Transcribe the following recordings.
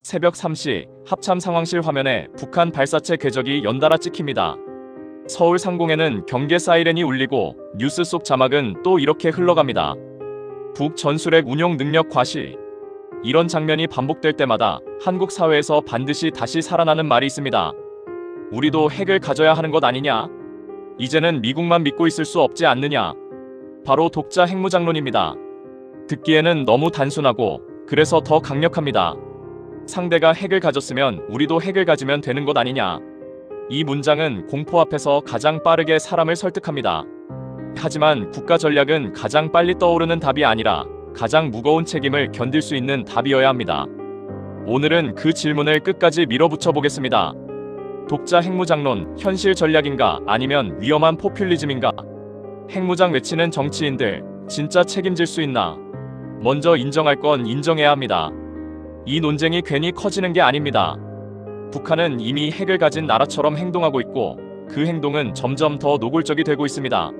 새벽 3시 합참 상황실 화면에 북한 발사체 궤적이 연달아 찍힙니다. 서울 상공에는 경계 사이렌이 울리고 뉴스 속 자막은 또 이렇게 흘러갑니다. 북 전술핵 운용 능력 과시. 이런 장면이 반복될 때마다 한국 사회에서 반드시 다시 살아나는 말이 있습니다. 우리도 핵을 가져야 하는 것 아니냐? 이제는 미국만 믿고 있을 수 없지 않느냐? 바로 독자 핵무장론입니다. 듣기에는 너무 단순하고 그래서 더 강력합니다. 상대가 핵을 가졌으면 우리도 핵을 가지면 되는 것 아니냐? 이 문장은 공포 앞에서 가장 빠르게 사람을 설득합니다. 하지만 국가 전략은 가장 빨리 떠오르는 답이 아니라 가장 무거운 책임을 견딜 수 있는 답이어야 합니다. 오늘은 그 질문을 끝까지 밀어붙여 보겠습니다. 독자 핵무장론, 현실 전략인가 아니면 위험한 포퓰리즘인가? 핵무장 외치는 정치인들, 진짜 책임질 수 있나? 먼저 인정할 건 인정해야 합니다. 이 논쟁이 괜히 커지는 게 아닙니다. 북한은 이미 핵을 가진 나라처럼 행동하고 있고 그 행동은 점점 더 노골적이 되고 있습니다.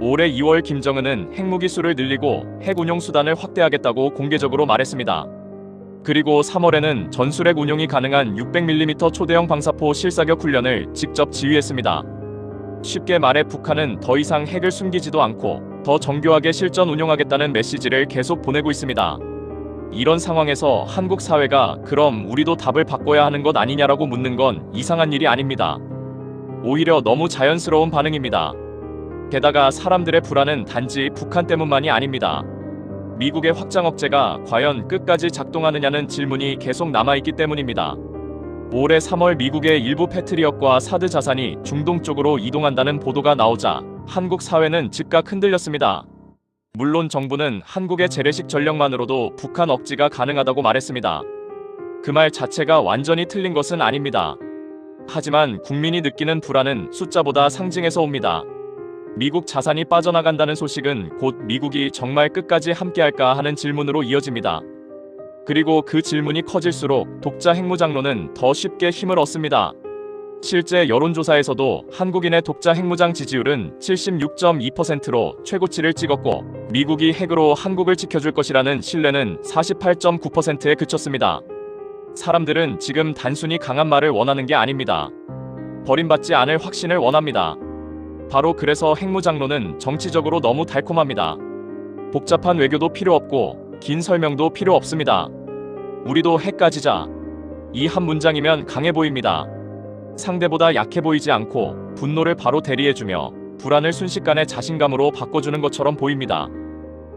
올해 2월 김정은은 핵무기 수를 늘리고 핵 운용 수단을 확대하겠다고 공개적으로 말했습니다. 그리고 3월에는 전술핵 운용이 가능한 600mm 초대형 방사포 실사격 훈련을 직접 지휘했습니다. 쉽게 말해 북한은 더 이상 핵을 숨기지도 않고 더 정교하게 실전 운용하겠다는 메시지를 계속 보내고 있습니다. 이런 상황에서 한국 사회가 그럼 우리도 답을 바꿔야 하는 것 아니냐라고 묻는 건 이상한 일이 아닙니다. 오히려 너무 자연스러운 반응입니다. 게다가 사람들의 불안은 단지 북한 때문만이 아닙니다. 미국의 확장 억제가 과연 끝까지 작동하느냐는 질문이 계속 남아있기 때문입니다. 올해 3월 미국의 일부 패트리엇과 사드 자산이 중동 쪽으로 이동한다는 보도가 나오자 한국 사회는 즉각 흔들렸습니다. 물론 정부는 한국의 재래식 전력만으로도 북한 억지가 가능하다고 말했습니다. 그 말 자체가 완전히 틀린 것은 아닙니다. 하지만 국민이 느끼는 불안은 숫자보다 상징에서 옵니다. 미국 자산이 빠져나간다는 소식은 곧 미국이 정말 끝까지 함께할까 하는 질문으로 이어집니다. 그리고 그 질문이 커질수록 독자 핵무장론은 더 쉽게 힘을 얻습니다. 실제 여론조사에서도 한국인의 독자 핵무장 지지율은 76.2%로 최고치를 찍었고 미국이 핵으로 한국을 지켜줄 것이라는 신뢰는 48.9%에 그쳤습니다. 사람들은 지금 단순히 강한 말을 원하는 게 아닙니다. 버림받지 않을 확신을 원합니다. 바로 그래서 핵무장론은 정치적으로 너무 달콤합니다. 복잡한 외교도 필요 없고 긴 설명도 필요 없습니다. 우리도 핵 가지자. 이 한 문장이면 강해 보입니다. 상대보다 약해 보이지 않고 분노를 바로 대리해주며 불안을 순식간에 자신감으로 바꿔주는 것처럼 보입니다.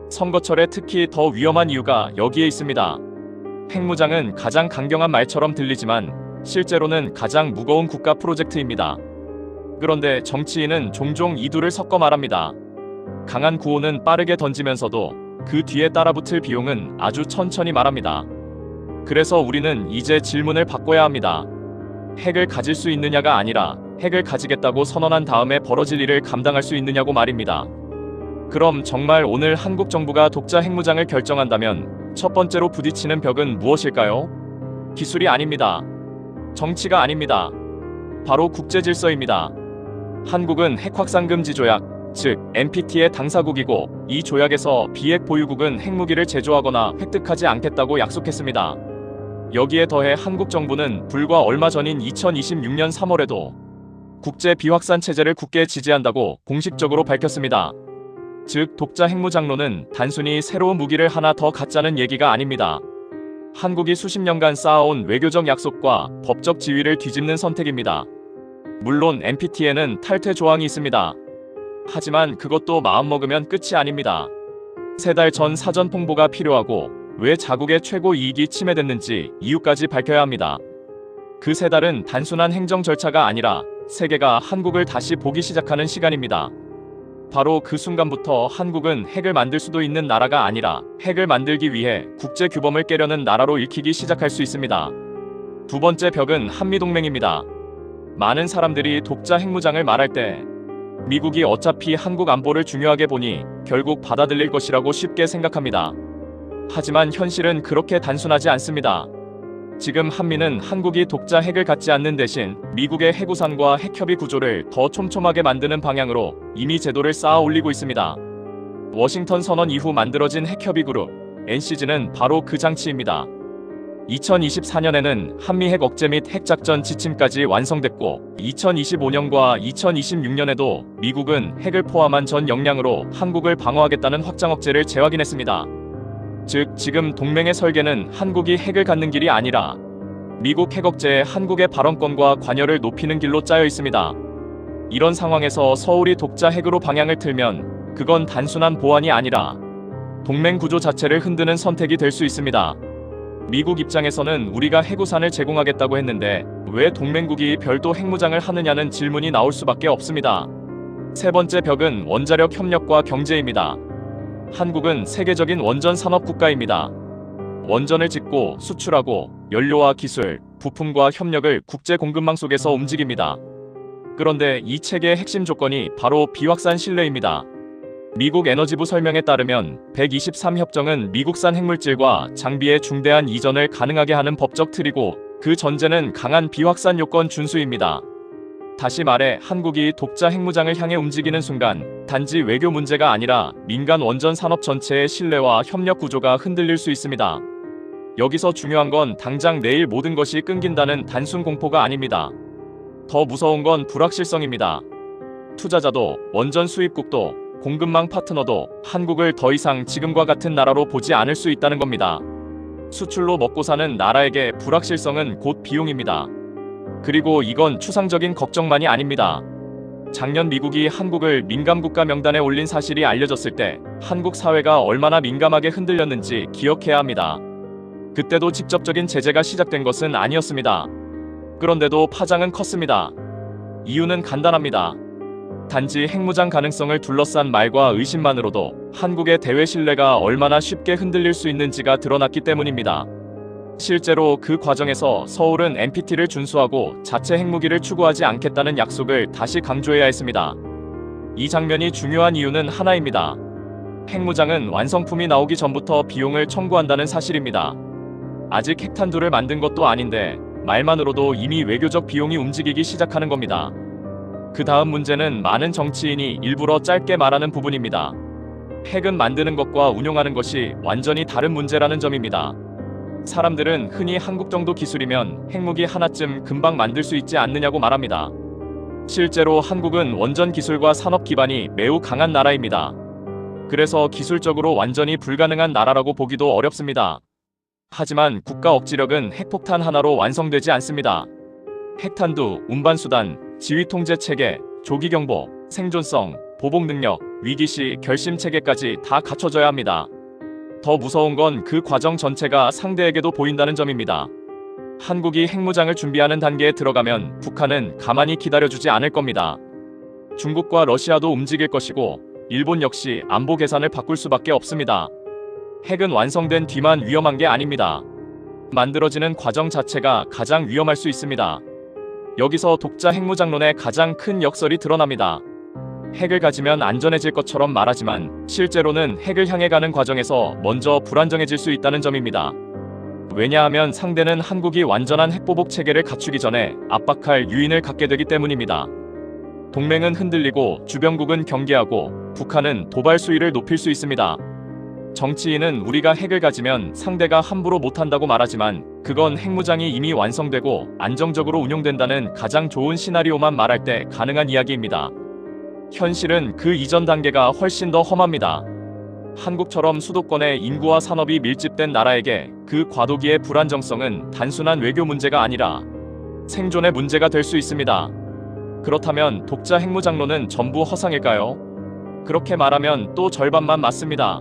선거철에 특히 더 위험한 이유가 여기에 있습니다. 핵무장은 가장 강경한 말처럼 들리지만 실제로는 가장 무거운 국가 프로젝트입니다. 그런데 정치인은 종종 이두를 섞어 말합니다. 강한 구호는 빠르게 던지면서도 그 뒤에 따라붙을 비용은 아주 천천히 말합니다. 그래서 우리는 이제 질문을 바꿔야 합니다. 핵을 가질 수 있느냐가 아니라 핵을 가지겠다고 선언한 다음에 벌어질 일을 감당할 수 있느냐고 말입니다. 그럼 정말 오늘 한국 정부가 독자 핵무장을 결정한다면 첫 번째로 부딪히는 벽은 무엇일까요? 기술이 아닙니다. 정치가 아닙니다. 바로 국제질서입니다. 한국은 핵확산금지 조약, 즉 NPT의 당사국이고 이 조약에서 비핵 보유국은 핵무기를 제조하거나 획득하지 않겠다고 약속했습니다. 여기에 더해 한국 정부는 불과 얼마 전인 2026년 3월에도 국제 비확산 체제를 굳게 지지한다고 공식적으로 밝혔습니다. 즉 독자 핵무장론은 단순히 새로운 무기를 하나 더 갖자는 얘기가 아닙니다. 한국이 수십 년간 쌓아온 외교적 약속과 법적 지위를 뒤집는 선택입니다. 물론 NPT에는 탈퇴 조항이 있습니다. 하지만 그것도 마음먹으면 끝이 아닙니다. 3달 전 사전 통보가 필요하고 왜 자국의 최고 이익이 침해됐는지 이유까지 밝혀야 합니다. 그 3달은 단순한 행정 절차가 아니라 세계가 한국을 다시 보기 시작하는 시간입니다. 바로 그 순간부터 한국은 핵을 만들 수도 있는 나라가 아니라 핵을 만들기 위해 국제 규범을 깨려는 나라로 읽히기 시작할 수 있습니다. 두 번째 벽은 한미동맹입니다. 많은 사람들이 독자 핵무장을 말할 때 미국이 어차피 한국 안보를 중요하게 보니 결국 받아들일 것이라고 쉽게 생각합니다. 하지만 현실은 그렇게 단순하지 않습니다. 지금 한미는 한국이 독자 핵을 갖지 않는 대신 미국의 핵우산과 핵협의 구조를 더 촘촘하게 만드는 방향으로 이미 제도를 쌓아 올리고 있습니다. 워싱턴 선언 이후 만들어진 핵협의 그룹 NCG는 바로 그 장치입니다. 2024년에는 한미 핵 억제 및 핵작전 지침까지 완성됐고 2025년과 2026년에도 미국은 핵을 포함한 전 역량으로 한국을 방어하겠다는 확장 억제를 재확인했습니다. 즉 지금 동맹의 설계는 한국이 핵을 갖는 길이 아니라 미국 핵 억제에 한국의 발언권과 관여를 높이는 길로 짜여 있습니다. 이런 상황에서 서울이 독자 핵으로 방향을 틀면 그건 단순한 보완이 아니라 동맹 구조 자체를 흔드는 선택이 될 수 있습니다. 미국 입장에서는 우리가 핵우산을 제공하겠다고 했는데 왜 동맹국이 별도 핵무장을 하느냐는 질문이 나올 수밖에 없습니다. 세 번째 벽은 원자력 협력과 경제입니다. 한국은 세계적인 원전 산업 국가입니다. 원전을 짓고 수출하고 연료와 기술, 부품과 협력을 국제 공급망 속에서 움직입니다. 그런데 이 체계의 핵심 조건이 바로 비확산 신뢰입니다. 미국 에너지부 설명에 따르면 123협정은 미국산 핵물질과 장비의 중대한 이전을 가능하게 하는 법적 틀이고 그 전제는 강한 비확산 요건 준수입니다. 다시 말해 한국이 독자 핵무장을 향해 움직이는 순간 단지 외교 문제가 아니라 민간 원전 산업 전체의 신뢰와 협력 구조가 흔들릴 수 있습니다. 여기서 중요한 건 당장 내일 모든 것이 끊긴다는 단순 공포가 아닙니다. 더 무서운 건 불확실성입니다. 투자자도 원전 수입국도 공급망 파트너도 한국을 더 이상 지금과 같은 나라로 보지 않을 수 있다는 겁니다. 수출로 먹고 사는 나라에게 불확실성은 곧 비용입니다. 그리고 이건 추상적인 걱정만이 아닙니다. 작년 미국이 한국을 민감국가 명단에 올린 사실이 알려졌을 때 한국 사회가 얼마나 민감하게 흔들렸는지 기억해야 합니다. 그때도 직접적인 제재가 시작된 것은 아니었습니다. 그런데도 파장은 컸습니다. 이유는 간단합니다. 단지 핵무장 가능성을 둘러싼 말과 의심만으로도 한국의 대외 신뢰가 얼마나 쉽게 흔들릴 수 있는지가 드러났기 때문입니다. 실제로 그 과정에서 서울은 NPT를 준수하고 자체 핵무기를 추구하지 않겠다는 약속을 다시 강조해야 했습니다. 이 장면이 중요한 이유는 하나입니다. 핵무장은 완성품이 나오기 전부터 비용을 청구한다는 사실입니다. 아직 핵탄두를 만든 것도 아닌데 말만으로도 이미 외교적 비용이 움직이기 시작하는 겁니다. 그 다음 문제는 많은 정치인이 일부러 짧게 말하는 부분입니다. 핵은 만드는 것과 운용하는 것이 완전히 다른 문제라는 점입니다. 사람들은 흔히 한국 정도 기술이면 핵무기 하나쯤 금방 만들 수 있지 않느냐고 말합니다. 실제로 한국은 원전 기술과 산업 기반이 매우 강한 나라입니다. 그래서 기술적으로 완전히 불가능한 나라라고 보기도 어렵습니다. 하지만 국가 억지력은 핵폭탄 하나로 완성되지 않습니다. 핵탄두, 운반수단, 지휘통제체계, 조기경보, 생존성, 보복능력, 위기시 결심체계까지 다 갖춰져야 합니다. 더 무서운 건 그 과정 전체가 상대에게도 보인다는 점입니다. 한국이 핵무장을 준비하는 단계에 들어가면 북한은 가만히 기다려주지 않을 겁니다. 중국과 러시아도 움직일 것이고 일본 역시 안보 계산을 바꿀 수밖에 없습니다. 핵은 완성된 뒤만 위험한 게 아닙니다. 만들어지는 과정 자체가 가장 위험할 수 있습니다. 여기서 독자 핵무장론의 가장 큰 역설이 드러납니다. 핵을 가지면 안전해질 것처럼 말하지만 실제로는 핵을 향해 가는 과정에서 먼저 불안정해질 수 있다는 점입니다. 왜냐하면 상대는 한국이 완전한 핵보복 체계를 갖추기 전에 압박할 유인을 갖게 되기 때문입니다. 동맹은 흔들리고 주변국은 경계하고 북한은 도발 수위를 높일 수 있습니다. 정치인은 우리가 핵을 가지면 상대가 함부로 못한다고 말하지만 그건 핵무장이 이미 완성되고 안정적으로 운용된다는 가장 좋은 시나리오만 말할 때 가능한 이야기입니다. 현실은 그 이전 단계가 훨씬 더 험합니다. 한국처럼 수도권에 인구와 산업이 밀집된 나라에게 그 과도기의 불안정성은 단순한 외교 문제가 아니라 생존의 문제가 될 수 있습니다. 그렇다면 독자 핵무장론은 전부 허상일까요? 그렇게 말하면 또 절반만 맞습니다.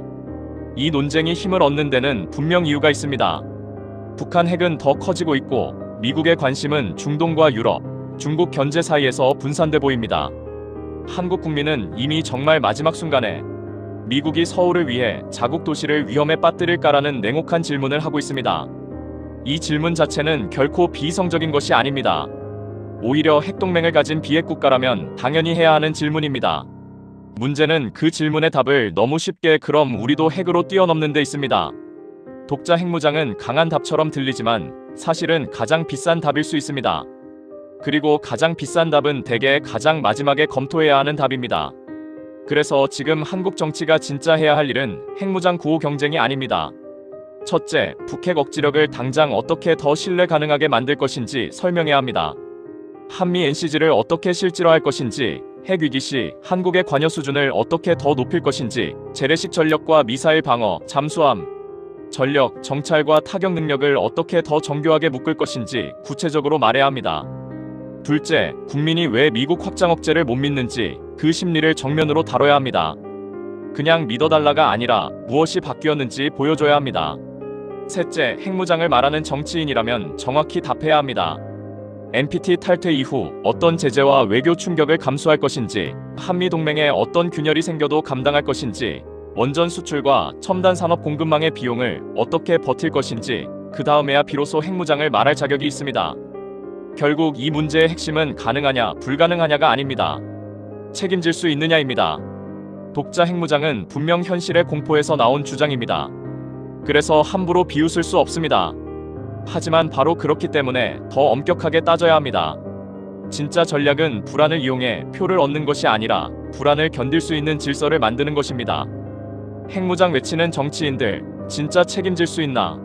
이 논쟁이 힘을 얻는 데는 분명 이유가 있습니다. 북한 핵은 더 커지고 있고 미국의 관심은 중동과 유럽, 중국 견제 사이에서 분산돼 보입니다. 한국 국민은 이미 정말 마지막 순간에 미국이 서울을 위해 자국 도시를 위험에 빠뜨릴까라는 냉혹한 질문을 하고 있습니다. 이 질문 자체는 결코 비이성적인 것이 아닙니다. 오히려 핵동맹을 가진 비핵 국가라면 당연히 해야 하는 질문입니다. 문제는 그 질문의 답을 너무 쉽게 그럼 우리도 핵으로 뛰어넘는 데 있습니다. 독자 핵무장은 강한 답처럼 들리지만 사실은 가장 비싼 답일 수 있습니다. 그리고 가장 비싼 답은 대개 가장 마지막에 검토해야 하는 답입니다. 그래서 지금 한국 정치가 진짜 해야 할 일은 핵무장 구호 경쟁이 아닙니다. 첫째, 북핵 억지력을 당장 어떻게 더 신뢰 가능하게 만들 것인지 설명해야 합니다. 한미 NCG를 어떻게 실질화할 것인지, 핵위기 시 한국의 관여 수준을 어떻게 더 높일 것인지, 재래식 전력과 미사일 방어, 잠수함, 전력, 정찰과 타격 능력을 어떻게 더 정교하게 묶을 것인지 구체적으로 말해야 합니다. 둘째, 국민이 왜 미국 확장 억제를 못 믿는지 그 심리를 정면으로 다뤄야 합니다. 그냥 믿어달라가 아니라 무엇이 바뀌었는지 보여줘야 합니다. 셋째, 핵무장을 말하는 정치인이라면 정확히 답해야 합니다. NPT 탈퇴 이후 어떤 제재와 외교 충격을 감수할 것인지, 한미동맹에 어떤 균열이 생겨도 감당할 것인지, 원전 수출과 첨단 산업 공급망의 비용을 어떻게 버틸 것인지, 그 다음에야 비로소 핵무장을 말할 자격이 있습니다. 결국 이 문제의 핵심은 가능하냐 불가능하냐가 아닙니다. 책임질 수 있느냐입니다. 독자 핵무장은 분명 현실의 공포에서 나온 주장입니다. 그래서 함부로 비웃을 수 없습니다. 하지만 바로 그렇기 때문에 더 엄격하게 따져야 합니다. 진짜 전략은 불안을 이용해 표를 얻는 것이 아니라 불안을 견딜 수 있는 질서를 만드는 것입니다. 핵무장 외치는 정치인들, 진짜 책임질 수 있나?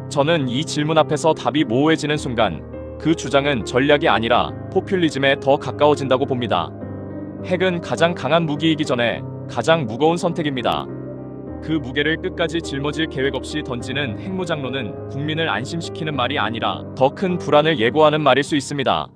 저는 이 질문 앞에서 답이 모호해지는 순간 그 주장은 전략이 아니라 포퓰리즘에 더 가까워진다고 봅니다. 핵은 가장 강한 무기이기 전에 가장 무거운 선택입니다. 그 무게를 끝까지 짊어질 계획 없이 던지는 핵무장론은 국민을 안심시키는 말이 아니라 더 큰 불안을 예고하는 말일 수 있습니다.